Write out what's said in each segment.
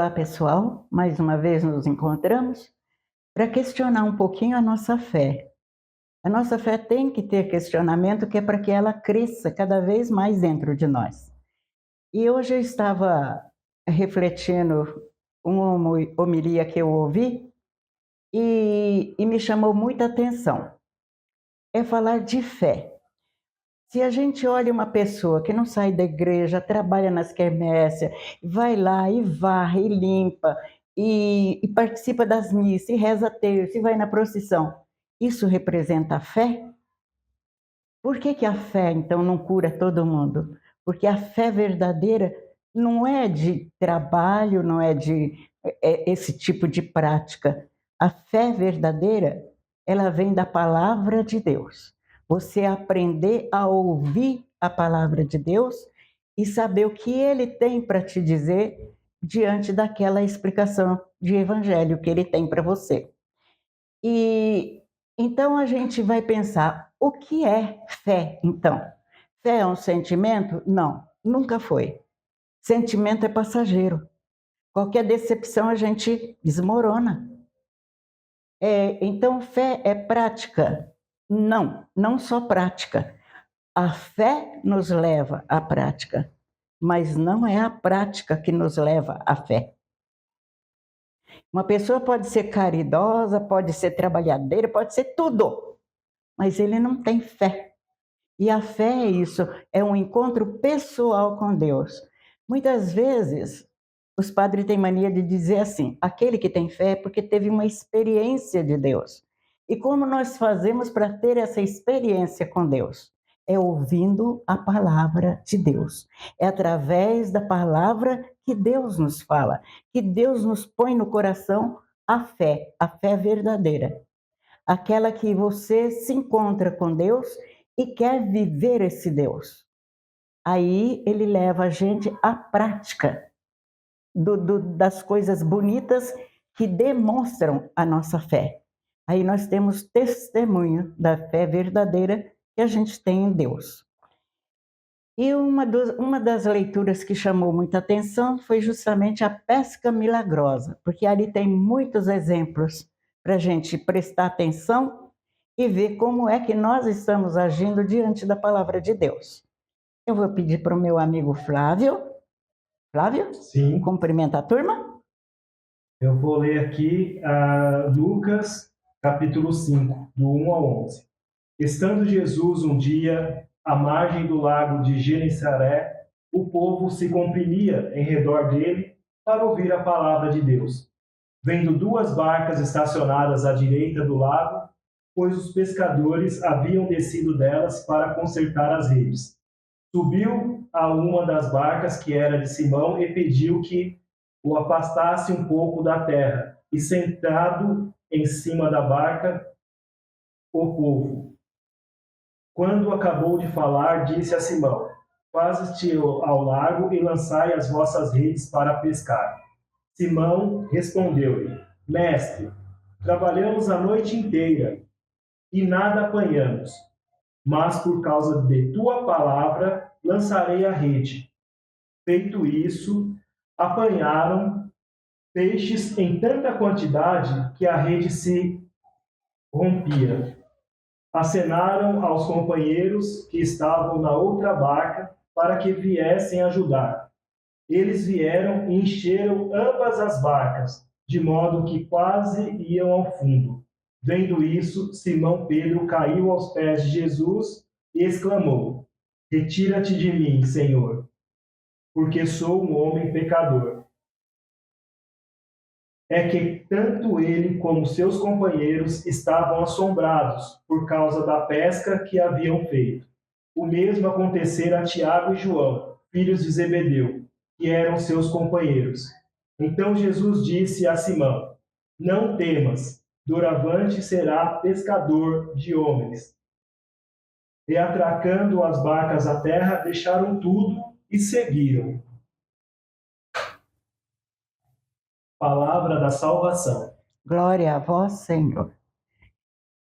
Olá, pessoal. Mais uma vez nos encontramos para questionar um pouquinho a nossa fé. A nossa fé tem que ter questionamento, que é para que ela cresça cada vez mais dentro de nós. E hoje eu estava refletindo uma homilia que eu ouvi e me chamou muita atenção. É falar de fé. Se a gente olha uma pessoa que não sai da igreja, trabalha nas quermesses, vai lá e varre, e limpa, e participa das missas, e reza terço, e vai na procissão, isso representa a fé? Por que a fé, então, não cura todo mundo? Porque a fé verdadeira não é de trabalho, não é de esse tipo de prática. A fé verdadeira, ela vem da palavra de Deus. Você aprender a ouvir a palavra de Deus e saber o que Ele tem para te dizer diante daquela explicação de evangelho que Ele tem para você. E então a gente vai pensar, o que é fé, então? Fé é um sentimento? Não, nunca foi. Sentimento é passageiro. Qualquer decepção a gente desmorona. Então, fé é prática? Não, não só prática. A fé nos leva à prática, mas não é a prática que nos leva à fé. Uma pessoa pode ser caridosa, pode ser trabalhadeira, pode ser tudo, mas ele não tem fé. E a fé é isso, é um encontro pessoal com Deus. Muitas vezes, os padres têm mania de dizer assim, aquele que tem fé é porque teve uma experiência de Deus. E como nós fazemos para ter essa experiência com Deus? É ouvindo a palavra de Deus. É através da palavra que Deus nos fala, que Deus nos põe no coração a fé verdadeira. Aquela que você se encontra com Deus e quer viver esse Deus. Aí ele leva a gente à prática das coisas bonitas que demonstram a nossa fé. Aí nós temos testemunho da fé verdadeira que a gente tem em Deus. E uma das leituras que chamou muita atenção foi justamente a pesca milagrosa, porque ali tem muitos exemplos para a gente prestar atenção e ver como é que nós estamos agindo diante da palavra de Deus. Eu vou pedir para o meu amigo Flávio. Flávio? Sim. Cumprimenta a turma. Eu vou ler aqui Lucas, capítulo 5, do 1 ao 11. Estando Jesus um dia à margem do lago de Genesaré, o povo se comprimia em redor dele para ouvir a palavra de Deus. Vendo duas barcas estacionadas à direita do lago, pois os pescadores haviam descido delas para consertar as redes. Subiu a uma das barcas, que era de Simão, e pediu que o afastasse um pouco da terra, e sentado em cima da barca, o povo. Quando acabou de falar, disse a Simão: Faze-te ao lago e lançai as vossas redes para pescar. Simão respondeu-lhe: Mestre, trabalhamos a noite inteira e nada apanhamos, mas por causa de tua palavra lançarei a rede. Feito isso, apanharam peixes em tanta quantidade que a rede se rompia. Acenaram aos companheiros que estavam na outra barca para que viessem ajudar. Eles vieram e encheram ambas as barcas, de modo que quase iam ao fundo. Vendo isso, Simão Pedro caiu aos pés de Jesus e exclamou: Retira-te de mim, Senhor, porque sou um homem pecador. É que tanto ele como seus companheiros estavam assombrados por causa da pesca que haviam feito. O mesmo acontecera a Tiago e João, filhos de Zebedeu, que eram seus companheiros. Então Jesus disse a Simão: Não temas, doravante será pescador de homens. E atracando as barcas à terra, deixaram tudo e seguiram. Palavra da salvação. Glória a vós, Senhor.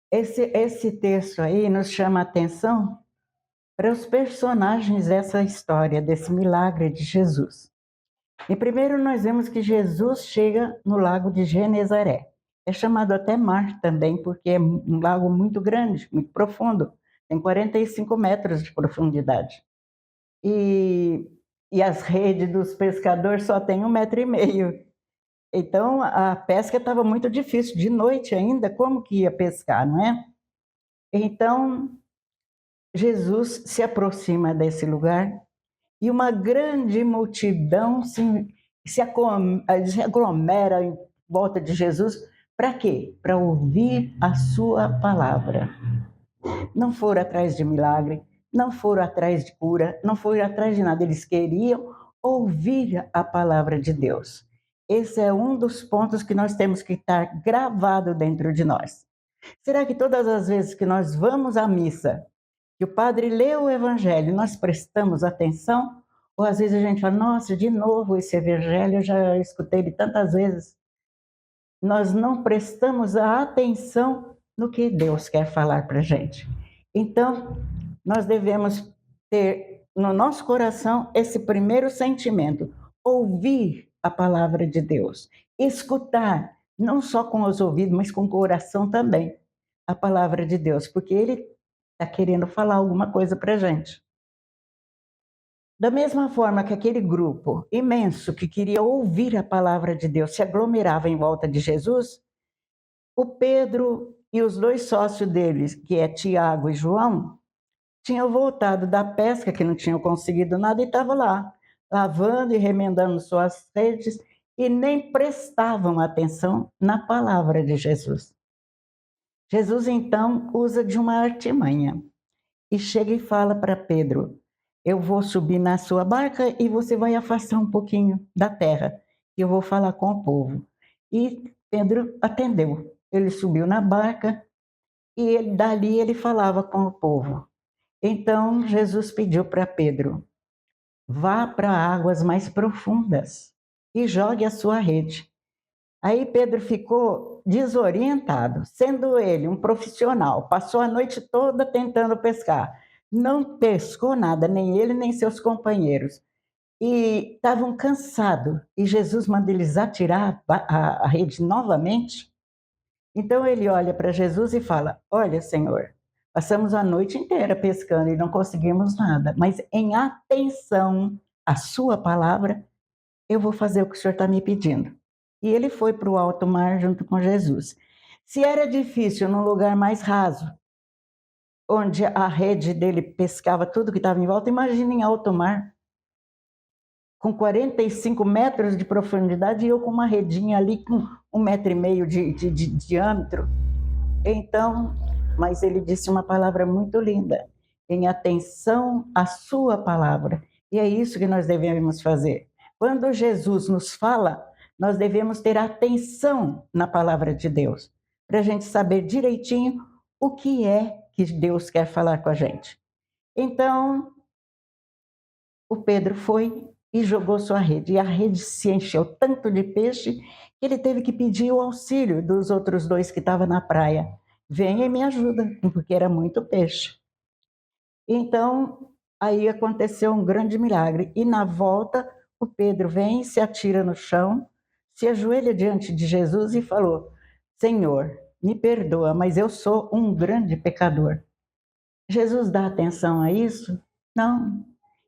Esse texto aí nos chama a atenção para os personagens dessa história, desse milagre de Jesus. E primeiro nós vemos que Jesus chega no lago de Genezaré. É chamado até mar também, porque é um lago muito grande, muito profundo. Tem 45 metros de profundidade. E, e as redes dos pescadores só têm 1,5 metro. Então, a pesca estava muito difícil. De noite ainda, como que ia pescar, não é? Então, Jesus se aproxima desse lugar e uma grande multidão se aglomera em volta de Jesus. Para quê? Para ouvir a sua palavra. Não foram atrás de milagre, não foram atrás de cura, não foram atrás de nada. Eles queriam ouvir a palavra de Deus. Esse é um dos pontos que nós temos que estar gravado dentro de nós. Será que todas as vezes que nós vamos à missa, que o padre lê o evangelho, nós prestamos atenção? Ou às vezes a gente fala, nossa, de novo esse evangelho, eu já escutei ele tantas vezes. Nós não prestamos a atenção no que Deus quer falar para a gente. Então, nós devemos ter no nosso coração esse primeiro sentimento, ouvir a palavra de Deus, escutar, não só com os ouvidos, mas com o coração também, a palavra de Deus, porque Ele está querendo falar alguma coisa para a gente. Da mesma forma que aquele grupo imenso que queria ouvir a palavra de Deus se aglomerava em volta de Jesus, o Pedro e os 2 sócios deles, que é Tiago e João, tinham voltado da pesca, que não tinham conseguido nada, e estavam lá, lavando e remendando suas redes, e nem prestavam atenção na palavra de Jesus. Jesus, então, usa de uma artimanha e chega e fala para Pedro, eu vou subir na sua barca e você vai afastar um pouquinho da terra, e eu vou falar com o povo. E Pedro atendeu. Ele subiu na barca e dali ele falava com o povo. Então Jesus pediu para Pedro, vá para águas mais profundas e jogue a sua rede. Aí Pedro ficou desorientado, sendo ele um profissional, passou a noite toda tentando pescar, não pescou nada, nem ele nem seus companheiros, e estavam cansados, e Jesus manda eles atirar a rede novamente. Então ele olha para Jesus e fala, olha Senhor, passamos a noite inteira pescando e não conseguimos nada, mas em atenção à sua palavra, eu vou fazer o que o Senhor está me pedindo. E ele foi para o alto mar junto com Jesus. Se era difícil num lugar mais raso, onde a rede dele pescava tudo que estava em volta, imagine em alto mar, com 45 metros de profundidade, e eu com uma redinha ali com 1,5 metro de diâmetro. Então, mas ele disse uma palavra muito linda, em atenção à sua palavra. E é isso que nós devemos fazer. Quando Jesus nos fala, nós devemos ter atenção na palavra de Deus, para a gente saber direitinho o que é que Deus quer falar com a gente. Então, o Pedro foi e jogou sua rede, e a rede se encheu tanto de peixe que ele teve que pedir o auxílio dos outros 2 que estavam na praia. Venha e me ajuda, porque era muito peixe. Então, aí aconteceu um grande milagre. E na volta, o Pedro vem, se atira no chão, se ajoelha diante de Jesus e falou, Senhor, me perdoa, mas eu sou um grande pecador. Jesus dá atenção a isso? Não.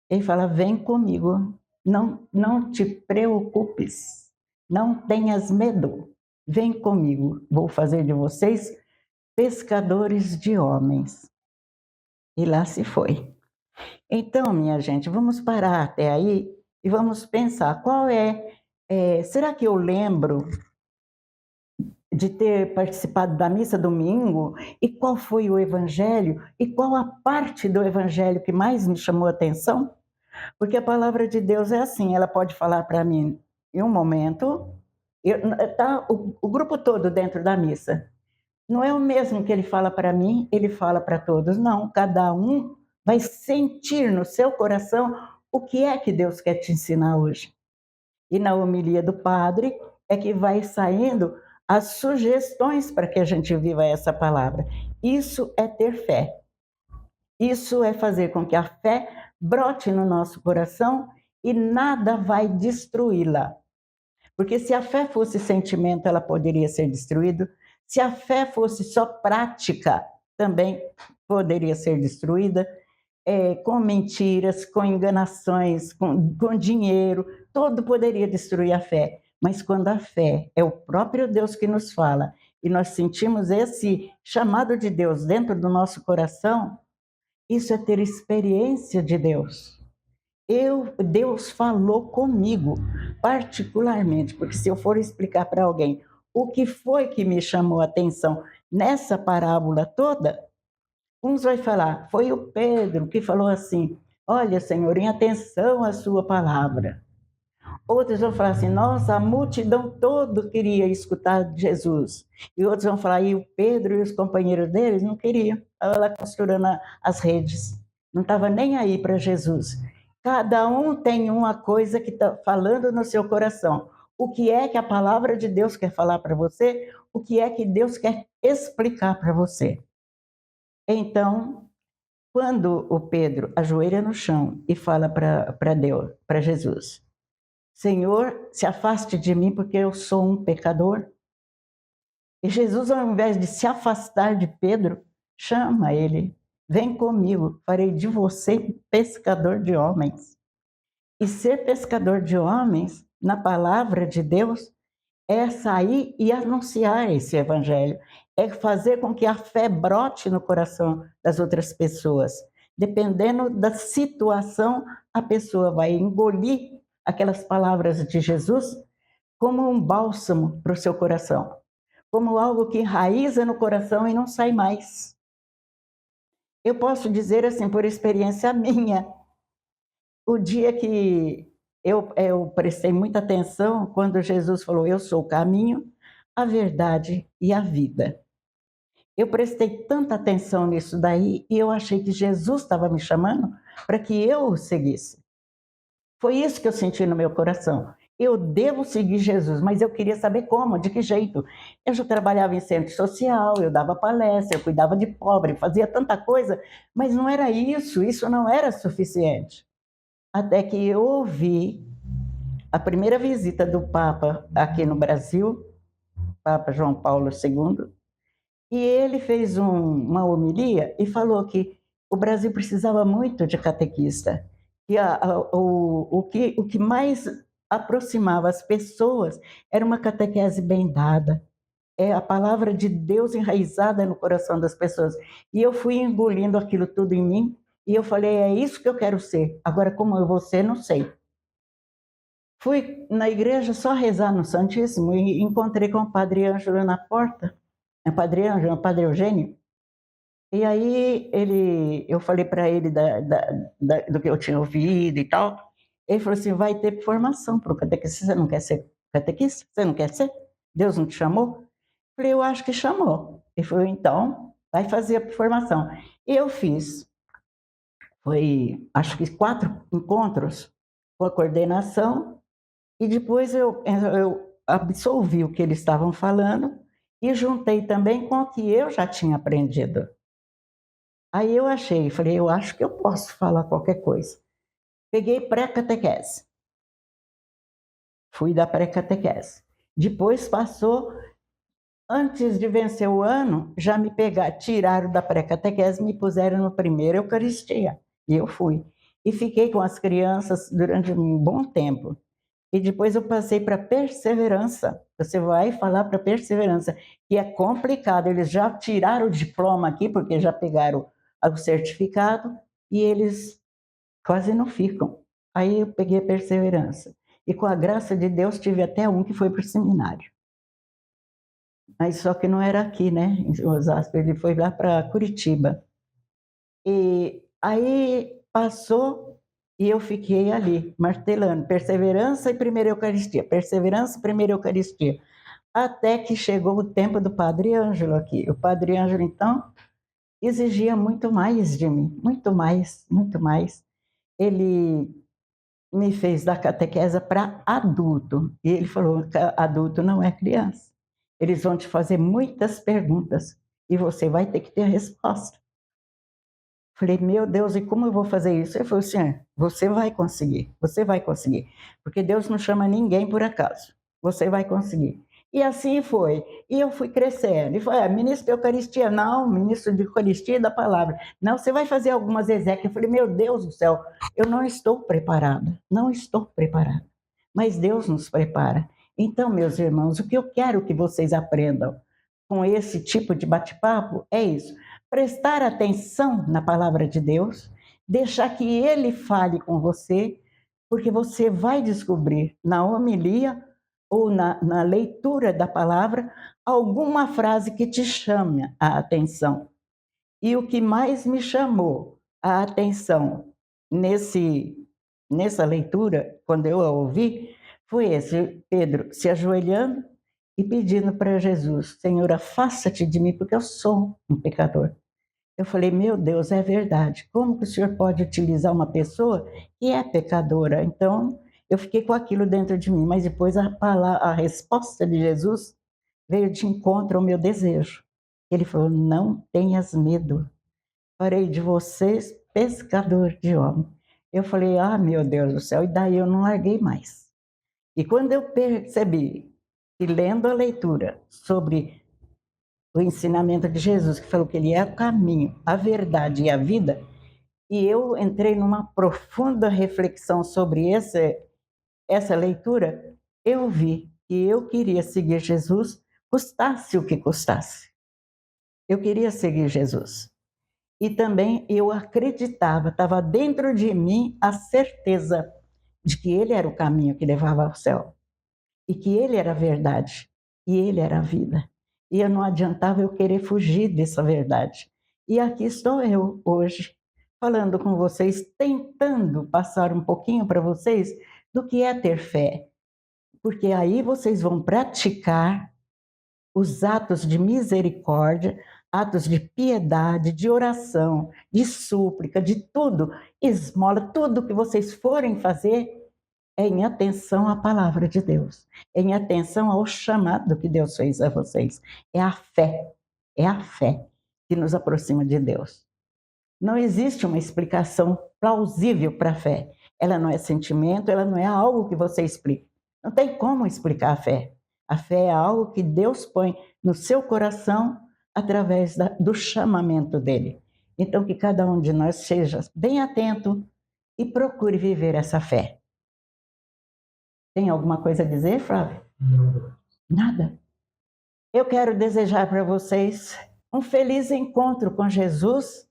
Ele fala, vem comigo, não te preocupes, não tenhas medo, vem comigo, vou fazer de vocês pescadores de homens. E lá se foi. Então, minha gente, vamos parar até aí e vamos pensar, será que eu lembro de ter participado da missa domingo? E qual foi o evangelho? E qual a parte do evangelho que mais me chamou a atenção? Porque a palavra de Deus é assim, ela pode falar para mim em um momento, tá o grupo todo dentro da missa. Não é o mesmo que ele fala para mim, ele fala para todos. Não, cada um vai sentir no seu coração o que é que Deus quer te ensinar hoje. E na homilia do padre é que vai saindo as sugestões para que a gente viva essa palavra. Isso é ter fé. Isso é fazer com que a fé brote no nosso coração e nada vai destruí-la. Porque se a fé fosse sentimento, ela poderia ser destruída. Se a fé fosse só prática, também poderia ser destruída. Com mentiras, com enganações, com dinheiro, tudo poderia destruir a fé. Mas quando a fé é o próprio Deus que nos fala, e nós sentimos esse chamado de Deus dentro do nosso coração, isso é ter experiência de Deus. Deus falou comigo, particularmente, porque se eu for explicar para alguém o que foi que me chamou a atenção nessa parábola toda, uns vai falar, foi o Pedro que falou assim, olha, Senhor, em atenção à sua palavra. Outros vão falar assim, nossa, a multidão toda queria escutar Jesus. E outros vão falar, e o Pedro e os companheiros deles não queriam. Estava lá costurando as redes. Não estava nem aí para Jesus. Cada um tem uma coisa que está falando no seu coração. O que é que a palavra de Deus quer falar para você? O que é que Deus quer explicar para você? Então, quando o Pedro ajoelha no chão e fala para Deus, para Jesus, Senhor, se afaste de mim porque eu sou um pecador. E Jesus, ao invés de se afastar de Pedro, chama ele, vem comigo, farei de você pescador de homens. E ser pescador de homens, na palavra de Deus, é sair e anunciar esse evangelho, é fazer com que a fé brote no coração das outras pessoas. Dependendo da situação, a pessoa vai engolir aquelas palavras de Jesus como um bálsamo para o seu coração, como algo que enraiza no coração e não sai mais. Eu posso dizer assim, por experiência minha, o dia que eu prestei muita atenção quando Jesus falou, eu sou o caminho, a verdade e a vida. Eu prestei tanta atenção nisso daí e eu achei que Jesus estava me chamando para que eu o seguisse. Foi isso que eu senti no meu coração. Eu devo seguir Jesus, mas eu queria saber como, de que jeito. Eu já trabalhava em centro social, eu dava palestra, eu cuidava de pobre, fazia tanta coisa, mas não era isso não era suficiente. Até que eu ouvi a primeira visita do Papa aqui no Brasil, Papa João Paulo II, e ele fez uma homilia e falou que o Brasil precisava muito de catequista. E o que mais aproximava as pessoas era uma catequese bem dada, é a palavra de Deus enraizada no coração das pessoas. E eu fui engolindo aquilo tudo em mim, e eu falei, é isso que eu quero ser. Agora, como eu vou ser, não sei. Fui na igreja só rezar no Santíssimo e encontrei com o Padre Ângelo na porta. É Padre Ângelo, Padre Eugênio. E aí eu falei para ele do que eu tinha ouvido e tal. Ele falou assim, vai ter formação para o catequista. Você não quer ser catequista? Você não quer ser? Deus não te chamou? Eu falei, eu acho que chamou. Ele falou, então, vai fazer a formação. E eu fiz. Foi, acho que 4 encontros com a coordenação. E depois eu absolvi o que eles estavam falando e juntei também com o que eu já tinha aprendido. Aí eu falei, eu acho que eu posso falar qualquer coisa. Peguei pré-catequese. Fui da pré-catequese. Depois passou, antes de vencer o ano, já me tiraram da pré-catequese, me puseram no primeiro Eucaristia. E eu fui. E fiquei com as crianças durante um bom tempo. E depois eu passei para perseverança. Você vai falar para perseverança, que é complicado. Eles já tiraram o diploma aqui, porque já pegaram o certificado, e eles quase não ficam. Aí eu peguei a perseverança. E com a graça de Deus, tive até um que foi para o seminário. Mas só que não era aqui, né? Em Osasco, ele foi lá para Curitiba. E aí passou e eu fiquei ali, martelando, perseverança e primeira Eucaristia, perseverança e primeira Eucaristia. Até que chegou o tempo do Padre Ângelo aqui. O Padre Ângelo, então, exigia muito mais de mim, muito mais, muito mais. Ele me fez dar catequese para adulto. E ele falou que adulto não é criança. Eles vão te fazer muitas perguntas e você vai ter que ter a resposta. Falei, meu Deus, e como eu vou fazer isso? Ele falou assim, você vai conseguir, porque Deus não chama ninguém por acaso, você vai conseguir. E assim foi, e eu fui crescendo, e foi, ministro de Eucaristia, não, ministro de Eucaristia da palavra, não, você vai fazer algumas exéquias. Eu falei, meu Deus do céu, eu não estou preparada, mas Deus nos prepara. Então, meus irmãos, o que eu quero que vocês aprendam com esse tipo de bate-papo é isso: prestar atenção na palavra de Deus, deixar que Ele fale com você, porque você vai descobrir na homilia ou na leitura da palavra alguma frase que te chame a atenção. E o que mais me chamou a atenção nessa leitura, quando eu a ouvi, foi esse: Pedro se ajoelhando e pedindo para Jesus, Senhor, afasta-te de mim, porque eu sou um pecador. Eu falei, meu Deus, é verdade. Como que o Senhor pode utilizar uma pessoa que é pecadora? Então, eu fiquei com aquilo dentro de mim, mas depois a resposta de Jesus veio de encontro ao meu desejo. Ele falou, não tenhas medo, farei de vocês pescador de homens. Eu falei, meu Deus do céu, e daí eu não larguei mais. E quando eu percebi, e lendo a leitura sobre o ensinamento de Jesus, que falou que ele é o caminho, a verdade e a vida, e eu entrei numa profunda reflexão sobre essa leitura, eu vi que eu queria seguir Jesus, custasse o que custasse. Eu queria seguir Jesus. E também eu acreditava, estava dentro de mim a certeza de que ele era o caminho que levava ao céu, e que ele era a verdade, e ele era a vida. E não adiantava eu querer fugir dessa verdade. E aqui estou eu hoje, falando com vocês, tentando passar um pouquinho para vocês do que é ter fé. Porque aí vocês vão praticar os atos de misericórdia, atos de piedade, de oração, de súplica, de tudo, esmola, tudo que vocês forem fazer, é em atenção à palavra de Deus, é em atenção ao chamado que Deus fez a vocês. É a fé que nos aproxima de Deus. Não existe uma explicação plausível para a fé. Ela não é sentimento, ela não é algo que você explica. Não tem como explicar a fé. A fé é algo que Deus põe no seu coração através do chamamento dele. Então, que cada um de nós seja bem atento e procure viver essa fé. Tem alguma coisa a dizer, Flávio? Não. Nada. Eu quero desejar para vocês um feliz encontro com Jesus.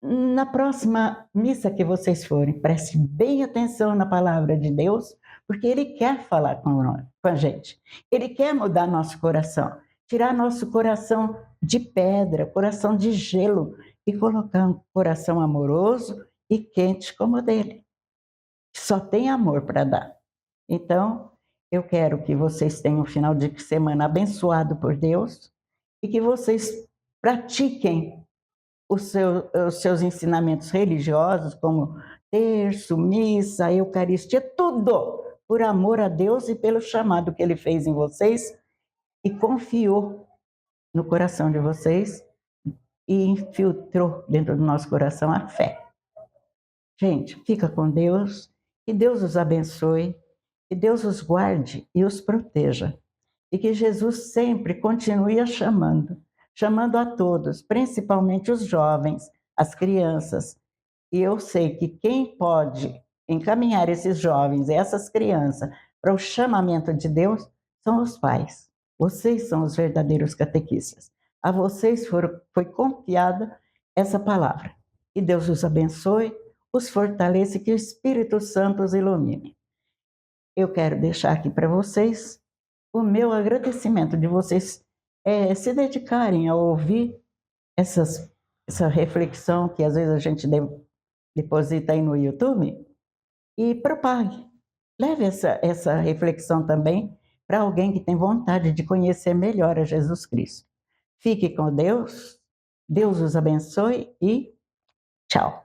Na próxima missa que vocês forem, prestem bem atenção na palavra de Deus, porque Ele quer falar com a gente. Ele quer mudar nosso coração, tirar nosso coração de pedra, coração de gelo, e colocar um coração amoroso e quente como o dele. Só tem amor para dar. Então, eu quero que vocês tenham um final de semana abençoado por Deus e que vocês pratiquem os seus ensinamentos religiosos, como terço, missa, Eucaristia, tudo por amor a Deus e pelo chamado que Ele fez em vocês e confiou no coração de vocês e infiltrou dentro do nosso coração a fé. Gente, fica com Deus, que Deus os abençoe, que Deus os guarde e os proteja. E que Jesus sempre continue chamando a todos, principalmente os jovens, as crianças. E eu sei que quem pode encaminhar esses jovens e essas crianças para o chamamento de Deus são os pais. Vocês são os verdadeiros catequistas. A vocês foi confiada essa palavra. Que Deus os abençoe, os fortaleça e que o Espírito Santo os ilumine. Eu quero deixar aqui para vocês o meu agradecimento de vocês se dedicarem a ouvir essa reflexão que às vezes a gente deposita aí no YouTube e propague. Leve essa reflexão também para alguém que tem vontade de conhecer melhor a Jesus Cristo. Fique com Deus, Deus os abençoe e tchau.